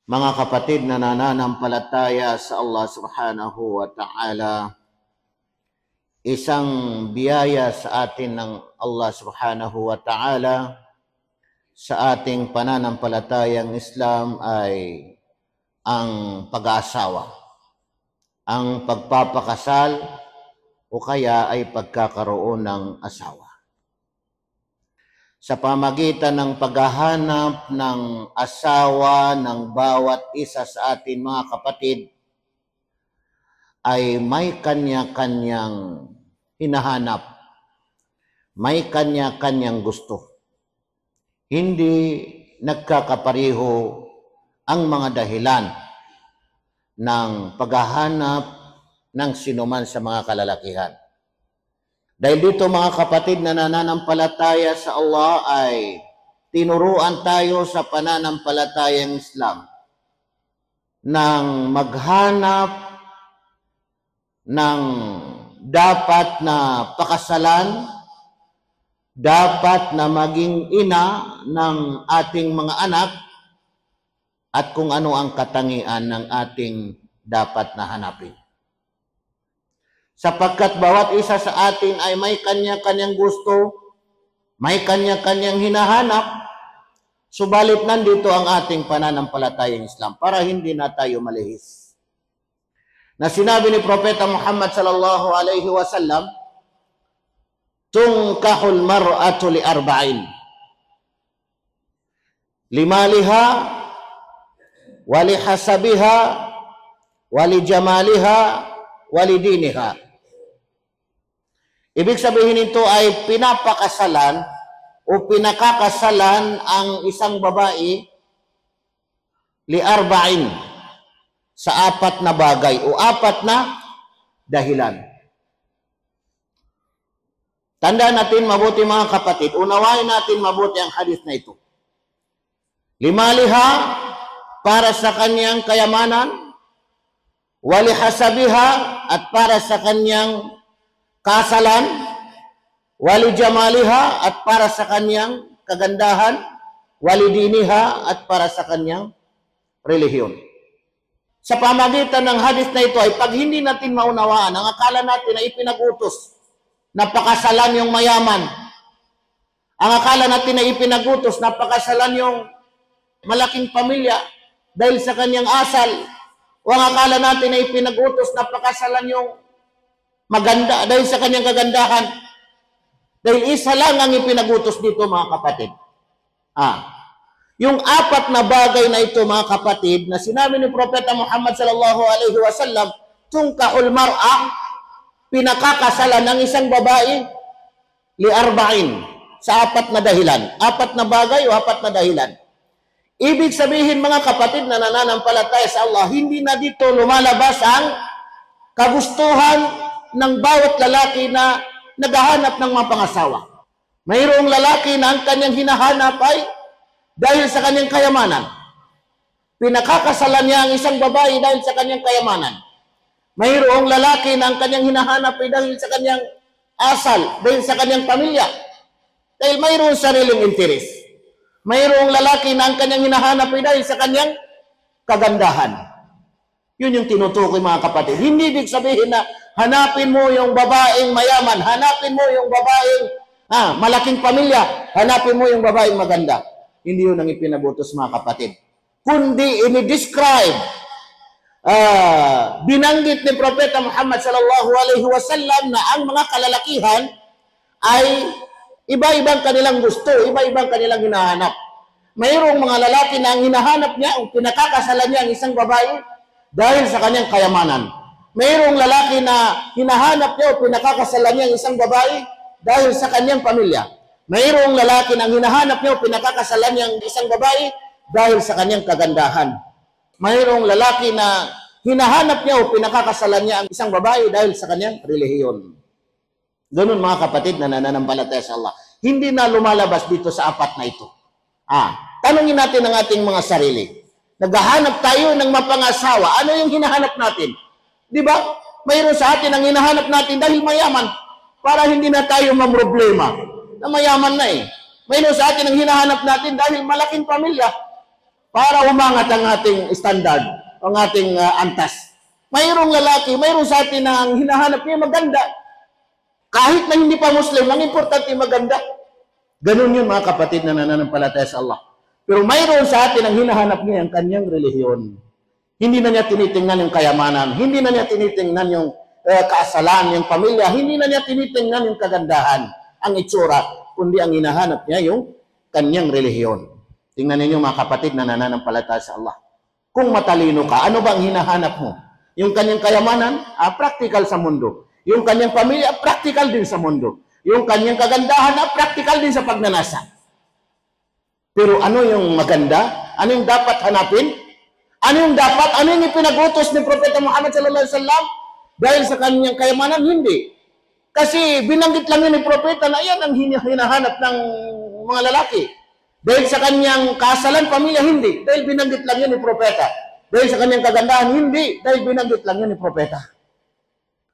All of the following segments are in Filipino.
Mga kapatid na nananampalataya sa Allah Subhanahu wa Ta'ala, isang biyaya sa atin ng Allah Subhanahu wa Ta'ala sa ating pananampalatayang Islam ay ang pag-aasawa, ang pagpapakasal o kaya ay pagkakaroon ng asawa. Sa pamagitan ng paghahanap ng asawa ng bawat isa sa atin mga kapatid, ay may kanya-kanyang hinahanap, may kanya-kanyang gusto. Hindi nagkakapareho ang mga dahilan ng paghahanap ng sinuman sa mga kalalakihan. Dahil dito mga kapatid na nananampalataya sa Allah ay tinuruan tayo sa pananampalatayang Islam ng maghanap ng dapat na pakasalan, dapat na maging ina ng ating mga anak, at kung ano ang katangian ng ating dapat na hanapin. Sapagkat bawat isa sa atin ay may kanya-kanyang gusto, may kanya-kanyang hinahanap, subalit nandito ang ating pananampalatayang Islam para hindi na tayo malihis. Na sinabi ni Propeta Muhammad sallallahu alaihi wasallam, "Tunkahul mar'atu li arba'in. Limaliha, wali hasabiha, wali jamaliha, wali diniha." Ibig sabihin nito ay pinapakasalan o pinakakasalan ang isang babae li arba'in, sa apat na bagay o apat na dahilan. Tandaan natin mabuti mga kapatid, unawain natin mabuti ang hadith na ito. Limaliha, para sa kanyang kayamanan, walihasabiha, at para sa kanyang kasalan, wali jamaliha, at para sa kanyang kagandahan, wali diniha, at para sa kanyang relihiyon. Sa pamagitan ng hadith na ito ay pag hindi natin maunawaan, ang akala natin ay ipinag-utos na pakasalan yung mayaman. Ang akala natin ay ipinag-utos na pakasalan yung malaking pamilya dahil sa kanyang asal. O ang akala natin ay ipinag-utos na pakasalan yung maganda dahil sa kanyang kagandahan. Dahil isa lang ang ipinag-utos dito mga kapatid. Yung apat na bagay na ito mga kapatid na sinabi ni Propeta Muhammad sallallahu alaihi wasallam, tungkahul mar'a, pinakakasalan ng isang babae li arba'in, sa apat na dahilan. Apat na bagay o apat na dahilan. Ibig sabihin mga kapatid na nananampalataya sa Allah, hindi na dito lumalabas ang kagustuhan ng bawat lalaki na naghahanap ng mga pangasawa. Mayroong lalaki na ang kanyang hinahanap ay dahil sa kanyang kayamanan. Pinakakasalan niya ang isang babae dahil sa kanyang kayamanan. Mayroong lalaki na ang kanyang hinahanap ay dahil sa kanyang asal, dahil sa kanyang pamilya. Dahil mayroong sariling interes. Mayroong lalaki na ang kanyang hinahanap ay dahil sa kanyang kagandahan. Yun yung tinutukoy mga kapatid. Hindi ibig sabihin na hanapin mo yung babaeng mayaman, hanapin mo yung babaeng malaking pamilya, hanapin mo yung babaeng maganda. Hindi yun ang ipinabutos mga kapatid. Kundi ini-describe, binanggit ni Propeta Muhammad sallallahu alaihi wasallam na ang mga kalalakihan ay iba-ibang kanilang gusto, iba-ibang kanilang hinahanap. Mayroong mga lalaki na ang hinahanap niya, o pinakakasalan niya ang isang babae dahil sa kanyang kayamanan. Mayroong lalaki na hinahanap niya o pinakakasalan niya ang isang babae dahil sa kanyang pamilya. Mayroong lalaki na hinahanap niya o pinakakasalan niya ang isang babae dahil sa kanyang kagandahan. Mayroong lalaki na hinahanap niya o pinakakasalan niya ang isang babae dahil sa kanyang relihiyon. Ganun mga kapatid na nananampalataya sa Allah. Hindi na lumalabas dito sa apat na ito. Tanungin natin ang ating mga sarili. Naghahanap tayo ng mapangasawa. Ano yung hinahanap natin? Di ba? Mayroon sa atin ang hinahanap natin dahil mayaman para hindi na tayo mamroblema na mayaman na eh. Mayroon sa atin ang hinahanap natin dahil malaking pamilya para umangat ang ating standard, ang ating antas. Mayroong lalaki, mayroong sa atin na ang hinahanap niya maganda. Kahit na hindi pa Muslim, ang importante maganda. Ganun yun mga kapatid na nananampalataya sa Allah. Pero mayroon sa atin ang hinahanap niya ang kanyang relihiyon. Hindi na niya tinitingnan yung kayamanan, hindi na niya tinitingnan yung kaasalan, yung pamilya, hindi na niya tinitingnan yung kagandahan, ang itsura, kundi ang hinahanap niya yung kanyang relihiyon. Tingnan ninyo mga kapatid na nananampalataya sa Allah. Kung matalino ka, ano ba ang hinahanap mo? Yung kanyang kayamanan, practical sa mundo. Yung kanyang pamilya, practical din sa mundo. Yung kanyang kagandahan, practical din sa pagnanasa. Pero ano yung maganda? Ano yung dapat hanapin? Ano yung dapat? Ano yung ipinag-utos ni Propeta Muhammad sallallahu alaihi wasallam? Dahil sa kanyang kayamanan, hindi. Kasi binanggit lang yun ni Propeta na yan ang hinahanap ng mga lalaki. Dahil sa kanyang kasalan, pamilya, hindi. Dahil binanggit lang yun ni Propeta. Dahil sa kanyang kagandahan, hindi. Dahil binanggit lang yun ni Propeta.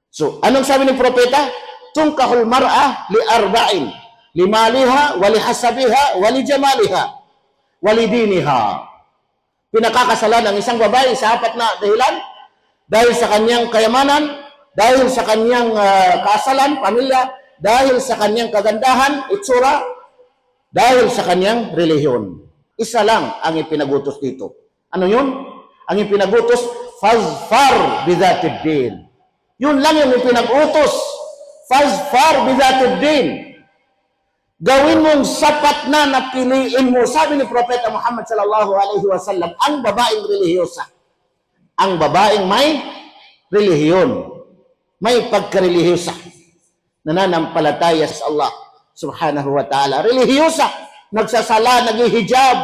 So, anong sabi ni Propeta? Tunkahul mar'a li arba'in. Li maliha, wali hasabiha, wali jamaliha, wali diniha. Pinakakasalan ng isang babae sa apat na dahilan. Dahil sa kanyang kayamanan, dahil sa kanyang kasalan, pamilya, dahil sa kanyang kagandahan, itsura, dahil sa kanyang relihiyon. Isa lang ang ipinagutos dito. Ano yun? Ang ipinagutos, fazfar bidatid din. Yun lang yung ipinagutos. Fazfar bidatid din. Gawin mong sapat na napiliin mo. Sabi ni Propeta Muhammad sallallahu alaihi wasallam, ang babaeng relihiyosa. Ang babaeng may relihiyon, may pagkarelihiyosa, nananampalataya sa Allah subhanahu wa ta'ala. Relihiyosa, nagsasala, naghihijab,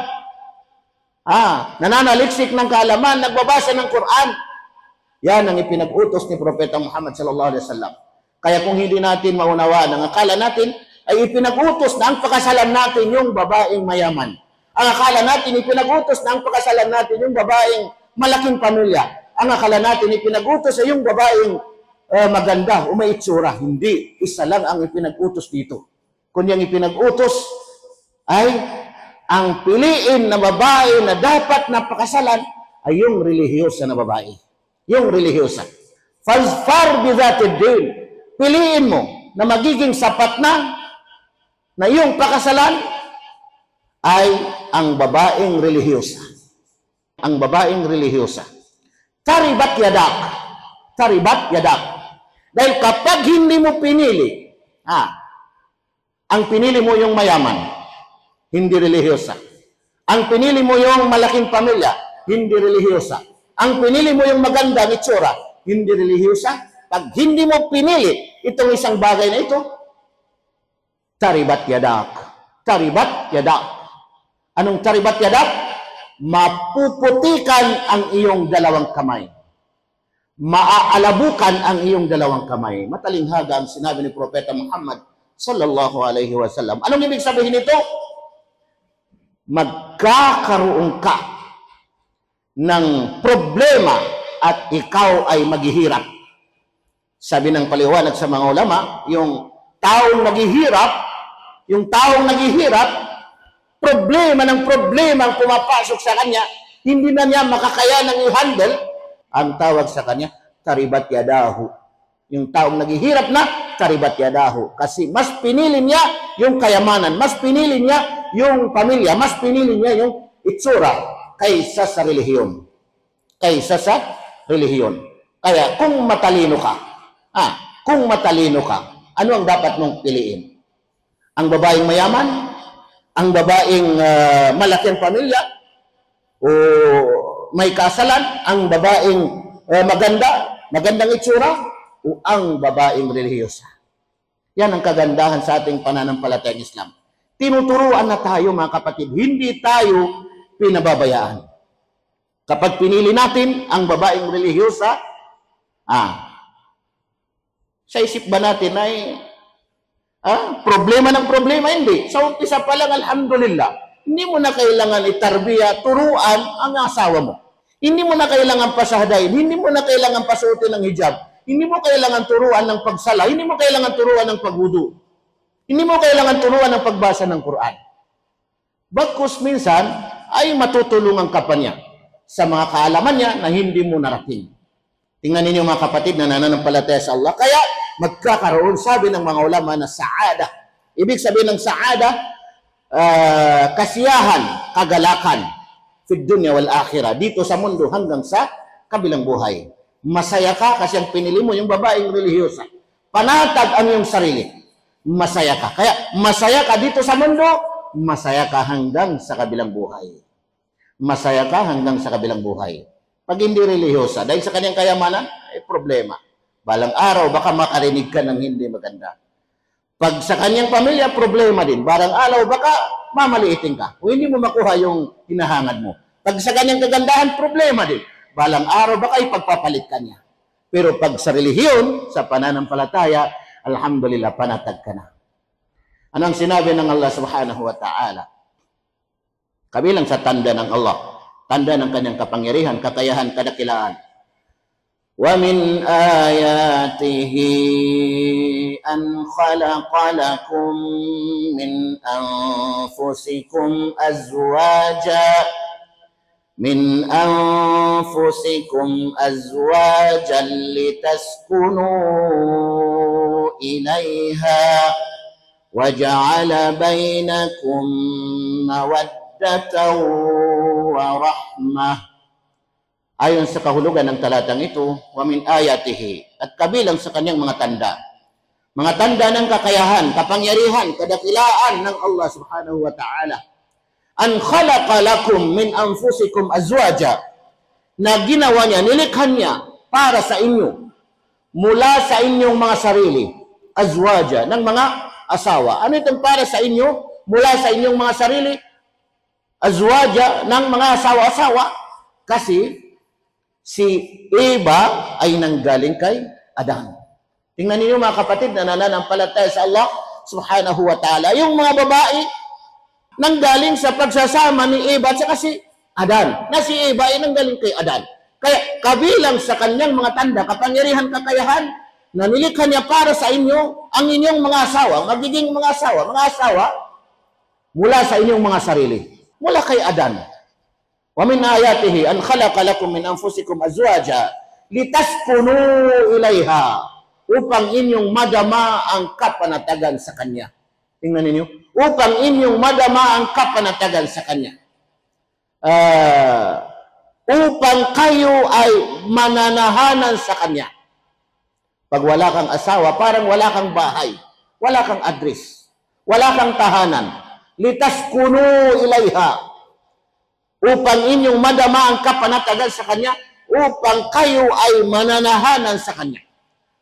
nananaliksik ng kaalaman, nagbabasa ng Quran. Yan ang ipinag-utos ni Propeta Muhammad sallallahu alaihi wasallam. Kaya kung hindi natin maunawaan, ang akala natin ay ipinag-utos na ang pakasalan natin yung babaeng mayaman. Ang akala natin ipinag-utos na ang pakasalan natin yung babaeng malaking pamilya. Ang akala natin ipinag-utos ay yung babaeng maganda o may itsura. Hindi. Isa lang ang ipinag-utos dito. Kung yung ipinag-utos ay ang piliin na babae na dapat napakasalan ay yung relihiyosa na babae. Yung relihiyosa. Fazfar bidatid din. Piliin mo na magiging sapat na iyong pakasalan ay ang babaeng relihiyosa. Ang babaeng relihiyosa. Taribat yadak. Taribat yadak. Dahil kapag hindi mo pinili, ang pinili mo yung mayaman, hindi relihiyosa. Ang pinili mo yung malaking pamilya, hindi relihiyosa. Ang pinili mo yung magandang itsura, hindi relihiyosa. Pag hindi mo pinili itong isang bagay na ito, taribat yadak. Taribat yadak. Anong taribat yadak? Mapuputikan ang iyong dalawang kamay. Maaalabukan ang iyong dalawang kamay. Matalinghaga ang sinabi ni Propeta Muhammad sallallahu alaihi wasallam. Anong ibig sabihin nito? Magkakaroon ka ng problema at ikaw ay maghihirap. Sabi ng paliwanag sa mga ulama, yung taong naghihirap, problema ng problema ang pumapasok sa kanya, hindi na niya makakayanang i-handle, ang tawag sa kanya, taribat yadahu. Yung taong naghihirap na, taribat yadahu. Kasi mas pinili niya yung kayamanan, mas pinili niya yung pamilya, mas pinili niya yung itsura kaysa sa relihiyon. Kaysa sa relihiyon. Kaya kung matalino ka, ano ang dapat mong piliin? Ang babaeng mayaman? Ang babaeng malaking pamilya? O may kasalan? Ang babaeng magandang itsura? O ang babaeng relihiyosa? Yan ang kagandahan sa ating pananampalatayang Islam. Tinuturuan na tayo mga kapatid, hindi tayo pinababayaan. Kapag pinili natin ang babaeng relihiyosa, sa isip ba natin ay problema ng problema? Hindi. Sa umpisa pa lang, alhamdulillah, hindi mo na kailangan itarbiya, turuan ang asawa mo. Hindi mo na kailangan pasahdayin, hindi mo na kailangan pasuotin ng hijab, hindi mo kailangan turuan ng pagsala, hindi mo kailangan turuan ng pagwudu, hindi mo kailangan turuan ng pagbasa ng Quran. Bagkus minsan, ay matutulungan ka pa niya sa mga kaalaman niya na hindi mo narating. Tingnan ninyo mga kapatid na nananampalataya sa Allah. Kaya magkakaroon, sabi ng mga ulama, na saada. Ibig sabihin ng saada, kasiyahan, kagalakan, fid dunya wal akhirah, dito sa mundo hanggang sa kabilang buhay. Masaya ka kasi ang pinili mo yung babaeng relihiyosa. Panatag ang iyong sarili. Masaya ka. Kaya masaya ka dito sa mundo, masaya ka hanggang sa kabilang buhay. Masaya ka hanggang sa kabilang buhay. Pag hindi relihiyosa, dahil sa kanyang kayamanan, ay problema. Balang araw, baka makarinig ka ng hindi maganda. Pag sa kanyang pamilya, problema din. Balang araw, baka mamaliitin ka. O hindi mo makuha yung hinahangad mo. Pag sa kanyang kagandahan, problema din. Balang araw, baka ipagpapalit ka niya. Pero pag sa relihiyon, sa pananampalataya, alhamdulillah, panatag ka na. Anong sinabi ng Allah subhanahu wa ta'ala? Kabilang sa tanda ng Allah. Tanda ng kanyang kapangyarihan, kakayahan, kadakilaan. Wa min ayatihi an khalaqa lakum min anfusikum azwaja litaskunu ilaiha wa ja'ala bainakum mawaddatan wa rahmah. Ayon sa kahulugan ng talatang ito, wa min ayatihi, at kabilang sa kanyang mga tanda. Mga tanda ng kakayahan, kapangyarihan, kadakilaan ng Allah subhanahu wa ta'ala. An khalaqa lakum min anfusikum azwaja, na ginawa niya, nilikha niya para sa inyo, mula sa inyong mga sarili, azwaja, ng mga asawa. Ano itong para sa inyo, mula sa inyong mga sarili? Azwaja, ng mga asawa-asawa. Kasi si Eva ay nanggaling kay Adan. Tingnan niyo mga kapatid na nananampalataya sa Allah subhanahu wa ta'ala. Yung mga babae nanggaling sa pagsasama ni Eva at saka si Adan. Na si Eva ay nanggaling kay Adan. Kaya kabilang sa kanyang mga tanda, kapangyarihan, kakayahan, na nilikha niya para sa inyo, ang inyong mga asawa, magiging mga asawa mula sa inyong mga sarili. Mula kay Adan. Wa min ayatihi an khalaqa lakum min anfusikum azwaja litaskunu ilaiha, upang inyong madama ang kapanatagan sa kanya. Tingnan ninyo, upang inyong madama ang kapanatagan sa kanya. Upang kayo ay mananahanan sa kanya. Pag wala kang asawa, parang wala kang bahay, wala kang address, wala kang tahanan. Litaskunu ilaiha, upang inyong madama ang kapanatagan sa kanya, upang kayo ay mananahanan sa kanya.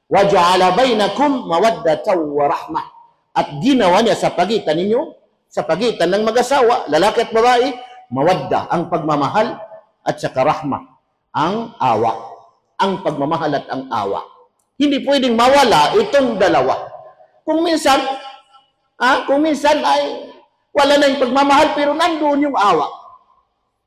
Wa ja'ala bainakum mawaddatan wa rahmah, at ginawa niya sa pagitan ninyo, sa pagitan ng mag-asawa, lalaki at babae, mawadda, ang pagmamahal, at saka rahmah, ang awa. Ang pagmamahal at ang awa. Hindi pwedeng mawala itong dalawa. Kung minsan ay wala na yung pagmamahal, pero nandoon yung awa.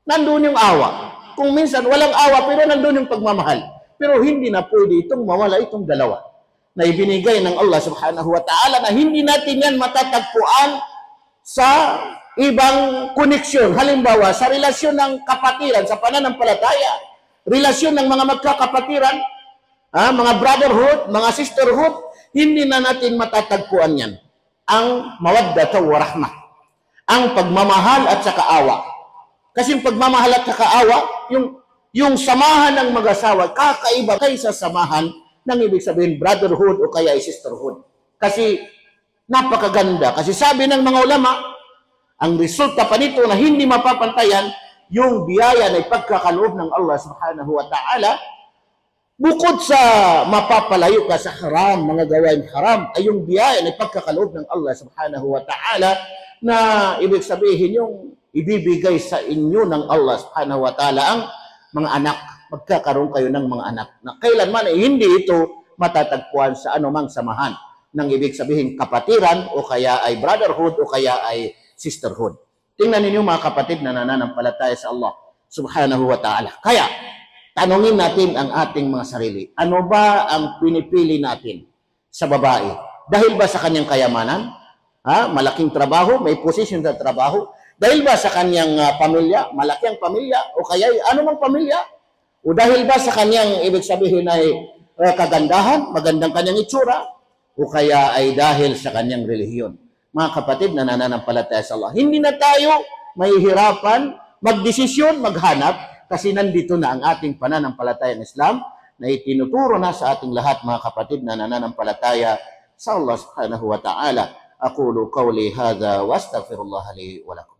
Nandoon yung awa. Kung minsan walang awa, pero nandoon yung pagmamahal. Pero hindi na pwede itong mawala itong dalawa na ibinigay ng Allah subhanahu wa ta'ala, na hindi natin yan matatagpuan sa ibang koneksyon. Halimbawa, sa relasyon ng kapatiran, sa pananampalataya, relasyon ng mga magkakapatiran, mga brotherhood, mga sisterhood, hindi na natin matatagpuan yan. Ang mawaddata wa rahmah, ang pagmamahal at saka awa. Kasi yung pagmamahal at saka awa, yung samahan ng mag-asawa, kakaiba kaysa samahan ng ibig sabihin brotherhood o kaya sisterhood. Kasi napakaganda. Kasi sabi ng mga ulama, ang resulta pa nito na hindi mapapantayan, yung biyaya na ipagkakaloob ng Allah subhanahu wa ta'ala, bukod sa mapapalayo ka sa haram, mga gawain haram, ay yung biyaya na ipagkakaloob ng Allah subhanahu wa ta'ala, na ibig sabihin yung ibibigay sa inyo ng Allah subhanahu wa ta'ala ang mga anak. Magkakaroon kayo ng mga anak na kailanman ay hindi ito matatagpuan sa anumang samahan ng ibig sabihin kapatiran o kaya ay brotherhood o kaya ay sisterhood. Tingnan ninyo mga kapatid na nananampalataya sa Allah subhanahu wa ta'ala. Kaya tanungin natin ang ating mga sarili. Ano ba ang pinipili natin sa babae? Dahil ba sa kanyang kayamanan? Malaking trabaho, may posisyon sa trabaho, Dahil ba sa kanyang pamilya, malaki ang pamilya, o kaya anumang pamilya? O dahil ba sa kanyang, ibig sabihin ay kagandahan, magandang kanyang itsura, o kaya ay dahil sa kanyang relihiyon? Mga kapatid na nananampalataya sa Allah, hindi na tayo mahihirapan magdesisyon, maghanap, kasi nandito na ang ating pananampalatayang Islam na itinuturo na sa ating lahat, mga kapatid na nananampalataya sa Allah subhanahu wa ta'ala. Aqulu qawli hadha wa astaghfirullah li wa lakum.